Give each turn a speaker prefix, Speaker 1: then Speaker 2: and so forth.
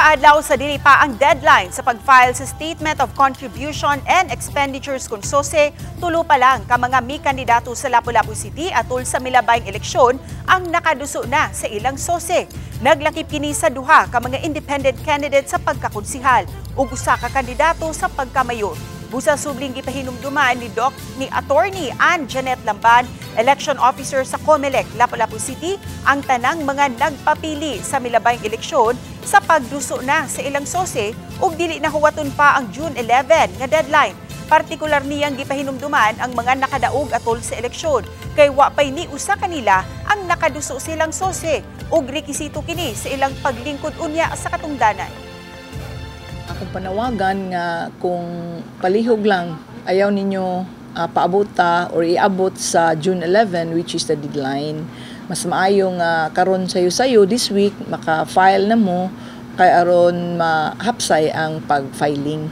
Speaker 1: Kaadlaw sa dili pa ang deadline sa pag-file sa Statement of Contribution and Expenditures kung SOSE, tulo pa lang ka mga may kandidato sa Lapu-Lapu City atol sa milabayng eleksyon ang nakaduso na sa ilang SOSE. Naglakip kini sa duha ka mga independent candidate sa pagkakonsihal ug usa ka kandidato sa pagkamayor. Busa subling gipahinumduman ni Attorney Ann Janet Lamban, Election Officer sa COMELEC Lapu-Lapu City, ang tanang mga nagpapili sa milabayng eleksyon sa pagduso na sa ilang SOSE ug dili na huwaton pa ang June 11 nga deadline. Partikular niyang gipahinumduman ang mga nakadaog atol sa eleksyon kay wa pay ni usa kanila ang nakaduso silang SOSE ug rekisito kini sa ilang paglingkod unya sa katungdanan.
Speaker 2: Akong panawagan nga kung palihog lang ayaw ninyo paabota or iabot sa June 11 which is the deadline, mas maayong karon sayo-sayo this week maka-file na mo kay aron mahapsay ang pag-filing.